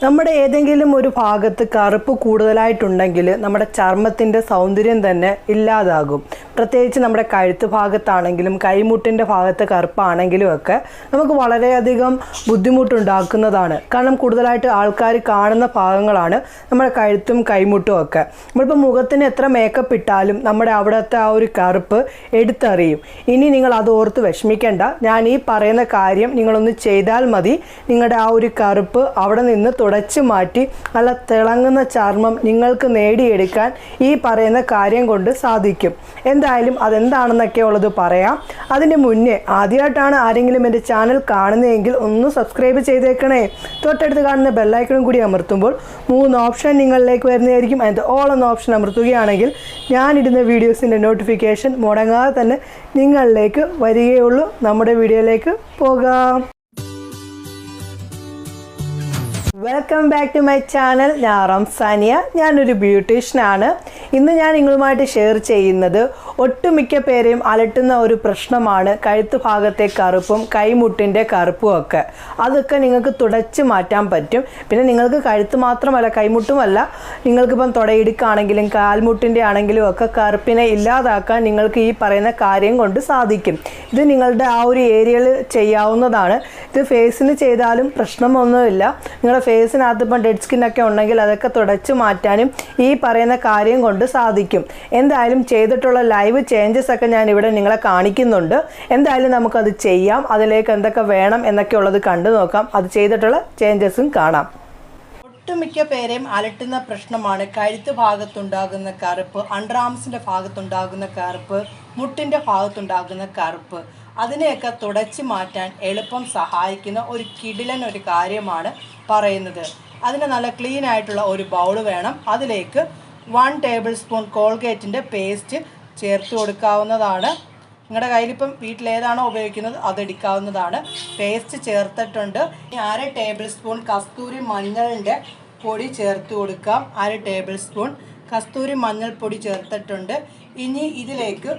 നമ്മുടെ ഏതെങ്കിലും ഒരു ഭാഗത്ത് കറുപ്പ് കൂടുതലായിട്ടുണ്ടെങ്കിൽ നമ്മുടെ ചർമ്മത്തിൻ്റെ സൗന്ദര്യം തന്നെ ഇല്ലാതാകും. പ്രത്യേകിച്ച് നമ്മുടെ കഴുത്ത് ഭാഗത്താണെങ്കിലും കൈമുട്ടിൻ്റെ ഭാഗത്ത് കറുപ്പാണെങ്കിലും ഒക്കെ നമുക്ക് വളരെയധികം ബുദ്ധിമുട്ടുണ്ടാക്കുന്നതാണ്. കാരണം കൂടുതലായിട്ട് ആൾക്കാർ കാണുന്ന ഭാഗങ്ങളാണ് നമ്മുടെ കഴുത്തും കൈമുട്ടും ഒക്കെ. നമ്മളിപ്പോൾ മുഖത്തിന് എത്ര മേക്കപ്പ് ഇട്ടാലും നമ്മുടെ അവിടുത്തെ ആ ഒരു കറുപ്പ് എടുത്തറിയും. ഇനി നിങ്ങൾ അത് ഓർത്ത് വിഷമിക്കേണ്ട. ഞാൻ ഈ പറയുന്ന കാര്യം നിങ്ങളൊന്ന് ചെയ്താൽ മതി. നിങ്ങളുടെ ആ ഒരു കറുപ്പ് അവിടെ നിന്ന് തുടച്ചു മാറ്റി നല്ല തിളങ്ങുന്ന ചർമ്മം നിങ്ങൾക്ക് നേടിയെടുക്കാൻ ഈ പറയുന്ന കാര്യം കൊണ്ട് സാധിക്കും. എന്തായാലും അതെന്താണെന്നൊക്കെ ഉള്ളത് പറയാം. അതിന് മുന്നേ ആദ്യമായിട്ടാണ് ആരെങ്കിലും എൻ്റെ ചാനൽ കാണുന്നതെങ്കിൽ ഒന്ന് സബ്സ്ക്രൈബ് ചെയ്തേക്കണേ. തൊട്ടടുത്ത് കാണുന്ന ബെല്ലൈക്കണും കൂടി അമർത്തുമ്പോൾ 3 ഓപ്ഷൻ നിങ്ങളിലേക്ക് വരുന്നതായിരിക്കും. അതിൻ്റെ ഓൾ എന്ന ഓപ്ഷൻ അമർത്തുകയാണെങ്കിൽ ഞാനിടുന്ന വീഡിയോസിൻ്റെ നോട്ടിഫിക്കേഷൻ മുടങ്ങാതെ തന്നെ നിങ്ങളിലേക്ക് വരികയുള്ളൂ. നമ്മുടെ വീഡിയോയിലേക്ക് പോകാം. Welcome back to my channel. ഞാൻ റംസാനിയ. ഞാനൊരു ബ്യൂട്ടീഷ്യനാണ്. ഇന്ന് ഞാൻ നിങ്ങളുമായിട്ട് ഷെയർ ചെയ്യുന്നത് ഒട്ടുമിക്ക പേരെയും അലട്ടുന്ന ഒരു പ്രശ്നമാണ് കഴുത്ത് ഭാഗത്തെ കറുപ്പും കൈമുട്ടിൻ്റെ കറുപ്പും ഒക്കെ. അതൊക്കെ നിങ്ങൾക്ക് തുടച്ച് മാറ്റാൻ പറ്റും. പിന്നെ നിങ്ങൾക്ക് കഴുത്ത് മാത്രമല്ല കൈമുട്ടുമല്ല, നിങ്ങൾക്കിപ്പം തുടയിടുക്കാണെങ്കിലും കാൽമുട്ടിൻ്റെ ആണെങ്കിലും ഒക്കെ കറുപ്പിനെ ഇല്ലാതാക്കാൻ നിങ്ങൾക്ക് ഈ പറയുന്ന കാര്യം കൊണ്ട് സാധിക്കും. ഇത് നിങ്ങളുടെ ആ ഒരു ഏരിയയിൽ ചെയ്യാവുന്നതാണ്. ഇത് ഫേസിന് ചെയ്താലും പ്രശ്നമൊന്നുമില്ല. നിങ്ങളുടെ ഫേസിനകത്ത് ഇപ്പം ഡെഡ് സ്കിന്നൊക്കെ ഉണ്ടെങ്കിൽ അതൊക്കെ തുടച്ച് മാറ്റാനും ഈ പറയുന്ന കാര്യം കൊണ്ട് സാധിക്കും. എന്തായാലും ചെയ്തിട്ടുള്ള ലൈവ് ചേഞ്ചസ് ഒക്കെ ഞാൻ ഇവിടെ നിങ്ങളെ കാണിക്കുന്നുണ്ട്. എന്തായാലും നമുക്കത് ചെയ്യാം. അതിലേക്ക് എന്തൊക്കെ വേണം എന്നൊക്കെ ഉള്ളത് കണ്ടു നോക്കാം. അത് ചെയ്തിട്ടുള്ള ചേഞ്ചസും കാണാം. ഒട്ടുമിക്ക പേരെയും അലട്ടുന്ന പ്രശ്നമാണ് കഴുത്ത് ഭാഗത്തുണ്ടാകുന്ന കറുപ്പ്, അണ്ടർ ആംസിൻ്റെ ഭാഗത്തുണ്ടാകുന്ന കറുപ്പ്, മുട്ടിൻ്റെ ഭാഗത്തുണ്ടാകുന്ന കറുപ്പ്. അതിനെയൊക്കെ തുടച്ച് മാറ്റാൻ എളുപ്പം സഹായിക്കുന്ന ഒരു കിടിലൻ ഒരു കാര്യമാണ് പറയുന്നത്. അതിന് നല്ല ക്ലീൻ ആയിട്ടുള്ള ഒരു ബൗള് വേണം. അതിലേക്ക് 1 ടേബിൾ സ്പൂൺ കോൾഗേറ്റിൻ്റെ പേസ്റ്റ് ചേർത്ത് കൊടുക്കാവുന്നതാണ്. നിങ്ങളുടെ കയ്യിലിപ്പം വീട്ടിലേതാണോ ഉപയോഗിക്കുന്നത് അതെടുക്കാവുന്നതാണ്. പേസ്റ്റ് ചേർത്തിട്ടുണ്ട്. 1/2 ടേബിൾ സ്പൂൺ കസ്തൂരി മഞ്ഞളിൻ്റെ പൊടി ചേർത്ത് കൊടുക്കാം. 1/2 ടേബിൾ സ്പൂൺ കസ്തൂരി മഞ്ഞൾപ്പൊടി ചേർത്തിട്ടുണ്ട്. ഇനി ഇതിലേക്ക്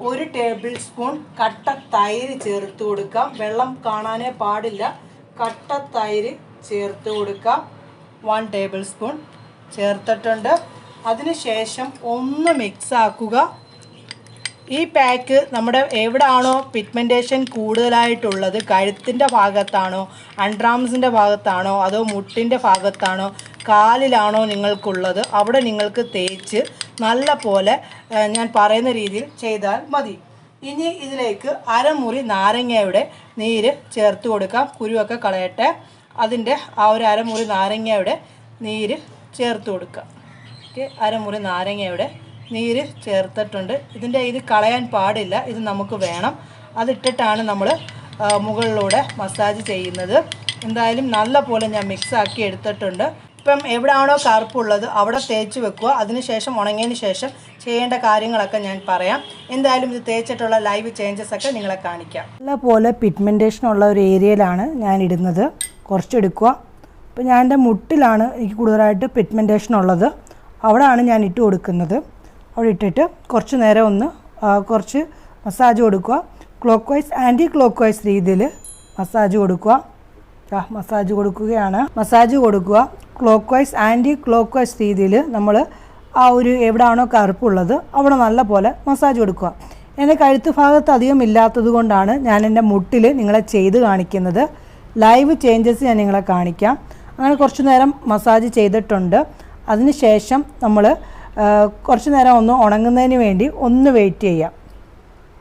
1 ടേബിൾ സ്പൂൺ കട്ട തൈര് ചേർത്ത് കൊടുക്കാം. വെള്ളം കാണാനേ പാടില്ല. കട്ട തൈര് ചേർത്ത് കൊടുക്കാം. 1 ടേബിൾ സ്പൂൺ ചേർത്തിട്ടുണ്ട്. അതിനുശേഷം ഒന്ന് മിക്സ് ആക്കുക. ഈ പാക്ക് നമ്മുടെ എവിടാണോ പിഗ്മെൻറ്റേഷൻ കൂടുതലായിട്ടുള്ളത്, കഴുത്തിൻ്റെ ഭാഗത്താണോ, അണ്ടർആംസിൻ്റെ ഭാഗത്താണോ, അതോ മുട്ടിൻ്റെ ഭാഗത്താണോ, കാലിലാണോ നിങ്ങൾക്കുള്ളത്, അവിടെ നിങ്ങൾക്ക് തേച്ച് നല്ല പോലെ ഞാൻ പറയുന്ന രീതിയിൽ ചെയ്താൽ മതി. ഇനി ഇതിലേക്ക് 1/2 മുറി നാരങ്ങയുടെ നീര് ചേർത്ത് കൊടുക്കാം. കുരുവൊക്കെ കളയട്ടെ. അതിൻ്റെ ആ ഒരു 1/2 മുറി നാരങ്ങയുടെ നീര് ചേർത്ത് കൊടുക്കാം. ഓക്കെ, 1/2 മുറി നാരങ്ങയുടെ നീര് ചേർത്തിട്ടുണ്ട്. ഇത് കളയാൻ പാടില്ല. ഇത് നമുക്ക് വേണം. അതിട്ടിട്ടാണ് നമ്മൾ മുകളിലൂടെ മസാജ് ചെയ്യുന്നത്. എന്തായാലും നല്ല പോലെ ഞാൻ മിക്സ് ആക്കി എടുത്തിട്ടുണ്ട്. ഇപ്പം എവിടെയാണോ കറുപ്പുള്ളത് അവിടെ തേച്ച് വെക്കുക. അതിനുശേഷം ഉണങ്ങിയതിന് ശേഷം ചെയ്യേണ്ട കാര്യങ്ങളൊക്കെ ഞാൻ പറയാം. എന്തായാലും ഇത് തേച്ചിട്ടുള്ള ലൈവ് ചേഞ്ചസ് ഒക്കെ നിങ്ങളെ കാണിക്കാം. നല്ല പോലെ പിഗ്മെൻറ്റേഷൻ ഉള്ള ഒരു ഏരിയയിലാണ് ഞാൻ ഇടുന്നത്. കുറച്ചെടുക്കുക. ഇപ്പോൾ ഞാൻ എൻ്റെ മുട്ടിലാണ് എനിക്ക് കൂടുതലായിട്ട് പിഗ്മെൻറ്റേഷൻ ഉള്ളത്. അവിടെയാണ് ഞാൻ ഇട്ട് കൊടുക്കുന്നത്. അവിടെ ഇട്ടിട്ട് കുറച്ച് നേരം ഒന്ന് കുറച്ച് മസാജ് കൊടുക്കുക. Clockwise anticlockwise രീതിയിൽ മസാജ് കൊടുക്കുക. മസാജ് കൊടുക്കുകയാണ്. മസാജ് കൊടുക്കുക. Clockwise anticlockwise രീതിയിൽ നമ്മൾ ആ ഒരു എവിടെയാണോ കറുപ്പുള്ളത് അവിടെ നല്ല പോലെ മസാജ് കൊടുക്കുക. എൻ്റെ കഴുത്ത് ഭാഗത്ത് അധികം ഇല്ലാത്തത് കൊണ്ടാണ് ഞാൻ എൻ്റെ മുട്ടിൽ നിങ്ങളെ ചെയ്ത് കാണിക്കുന്നത്. ലൈവ് ചേഞ്ചസ് ഞാൻ നിങ്ങളെ കാണിക്കാം. അങ്ങനെ കുറച്ച് നേരം മസാജ് ചെയ്തിട്ടുണ്ട്. അതിന് ശേഷം നമ്മൾ കുറച്ച് നേരം ഒന്ന് ഉണങ്ങുന്നതിന് വേണ്ടി ഒന്ന് വെയിറ്റ് ചെയ്യാം.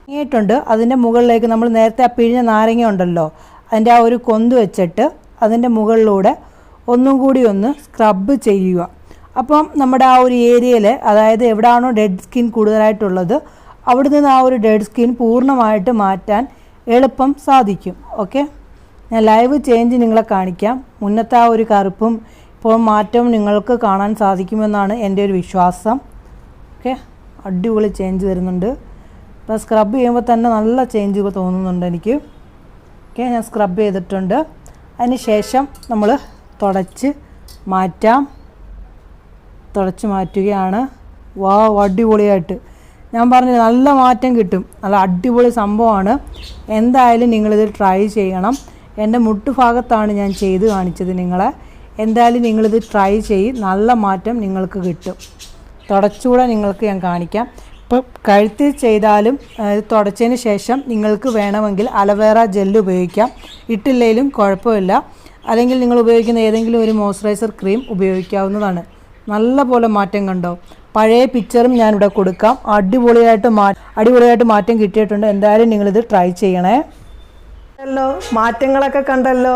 ഉണങ്ങിയിട്ടുണ്ട്. അതിൻ്റെ മുകളിലേക്ക് നമ്മൾ നേരത്തെ ആ പിഴിഞ്ഞ നാരങ്ങ ഉണ്ടല്ലോ, അതിൻ്റെ ആ ഒരു കൊന്ത് വെച്ചിട്ട് അതിൻ്റെ മുകളിലൂടെ ഒന്നും കൂടി ഒന്ന് സ്ക്രബ് ചെയ്യുക. അപ്പം നമ്മുടെ ആ ഒരു ഏരിയയിൽ, അതായത് എവിടെയാണോ ഡെഡ് സ്കിൻ കൂടുതലായിട്ടുള്ളത് അവിടെ നിന്ന് ആ ഒരു ഡെഡ് സ്കിൻ പൂർണ്ണമായിട്ട് മാറ്റാൻ എളുപ്പം സാധിക്കും. ഓക്കെ, ഞാൻ ലൈവ് ചേഞ്ച് നിങ്ങളെ കാണിക്കാം. മുന്നത്തെ ആ ഒരു കറുപ്പും ഇപ്പോൾ മാറ്റം നിങ്ങൾക്ക് കാണാൻ സാധിക്കുമെന്നാണ് എൻ്റെ ഒരു വിശ്വാസം. ഓക്കെ, അടിപൊളി ചേഞ്ച് വരുന്നുണ്ട്. ഇപ്പോൾ സ്ക്രബ് ചെയ്യുമ്പോൾ തന്നെ നല്ല ചേഞ്ച് തോന്നുന്നുണ്ട് എനിക്ക്. ഓക്കെ, ഞാൻ സ്ക്രബ് ചെയ്തിട്ടുണ്ട്. അതിന് ശേഷം നമ്മൾ തുടച്ച് മാറ്റുകയാണ്. അടിപൊളിയായിട്ട് ഞാൻ പറഞ്ഞു നല്ല മാറ്റം കിട്ടും. നല്ല അടിപൊളി സംഭവമാണ്. എന്തായാലും നിങ്ങളിത് ട്രൈ ചെയ്യണം. എൻ്റെ മുട്ടുഭാഗത്താണ് ഞാൻ ചെയ്ത് കാണിച്ചത് നിങ്ങളെ. എന്തായാലും നിങ്ങളിത് ട്രൈ ചെയ്ത് നല്ല മാറ്റം നിങ്ങൾക്ക് കിട്ടും. തുടച്ചുകൂടെ നിങ്ങൾക്ക് ഞാൻ കാണിക്കാം. ഇപ്പോൾ കഴുത്തിൽ ചെയ്താലും തുടച്ചതിന് ശേഷം നിങ്ങൾക്ക് വേണമെങ്കിൽ അലോവേറ ജെല്ല് ഉപയോഗിക്കാം, ഇട്ടില്ലെങ്കിലും കുഴപ്പമില്ല. അല്ലെങ്കിൽ നിങ്ങൾ ഉപയോഗിക്കുന്ന ഏതെങ്കിലും ഒരു മോയ്സ്ചറൈസർ ക്രീം ഉപയോഗിക്കാവുന്നതാണ്. നല്ല പോലെ മാറ്റം കണ്ടോ? പഴയ പിക്ചറും ഞാനിവിടെ കൊടുക്കാം. അടിപൊളിയായിട്ട് മാറ്റം കിട്ടിയിട്ടുണ്ട്. എന്തായാലും നിങ്ങളിത് ട്രൈ ചെയ്യണേ. മാറ്റങ്ങളൊക്കെ കണ്ടല്ലോ.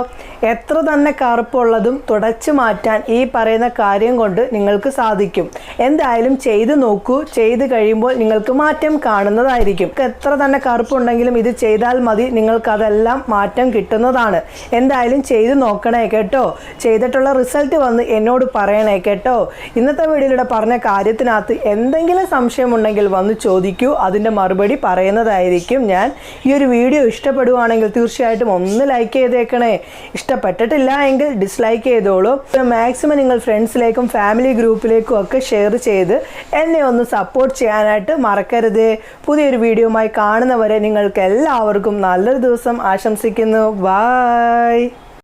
എത്ര തന്നെ കറുപ്പുള്ളതും തുടച്ചു മാറ്റാൻ ഈ പറയുന്ന കാര്യം കൊണ്ട് നിങ്ങൾക്ക് സാധിക്കും. എന്തായാലും ചെയ്ത് നോക്കൂ. ചെയ്ത് കഴിയുമ്പോൾ നിങ്ങൾക്ക് മാറ്റം കാണുന്നതായിരിക്കും. എത്ര തന്നെ കറുപ്പുണ്ടെങ്കിലും ഇത് ചെയ്താൽ മതി, നിങ്ങൾക്കതെല്ലാം മാറ്റം കിട്ടുന്നതാണ്. എന്തായാലും ചെയ്ത് നോക്കണേ കേട്ടോ. ചെയ്തിട്ടുള്ള റിസൾട്ട് വന്ന് എന്നോട് പറയണേ കേട്ടോ. ഇന്നത്തെ വീഡിയോയിലൂടെ പറഞ്ഞ കാര്യത്തിനകത്ത് എന്തെങ്കിലും സംശയമുണ്ടെങ്കിൽ വന്ന് ചോദിക്കൂ. അതിൻ്റെ മറുപടി പറയുന്നതായിരിക്കും ഞാൻ. ഈ ഒരു വീഡിയോ ഇഷ്ടപ്പെടുവാണെങ്കിൽ തീർച്ചയായിട്ടും ഒന്ന് ലൈക്ക് ചെയ്തേക്കണേ. ഇഷ്ടപ്പെട്ടിട്ടില്ല എങ്കിൽ ഡിസ്ലൈക്ക് ചെയ്തോളൂ. മാക്സിമം നിങ്ങൾ ഫ്രണ്ട്സിലേക്കും ഫാമിലി ഗ്രൂപ്പിലേക്കും ഒക്കെ ഷെയർ ചെയ്ത് എന്നെ ഒന്ന് സപ്പോർട്ട് ചെയ്യാനായിട്ട് മറക്കരുത്. പുതിയൊരു വീഡിയോയുമായി കാണുന്നവരെ നിങ്ങൾക്ക് എല്ലാവർക്കും നല്ലൊരു ദിവസം ആശംസിക്കുന്നു. ബൈ.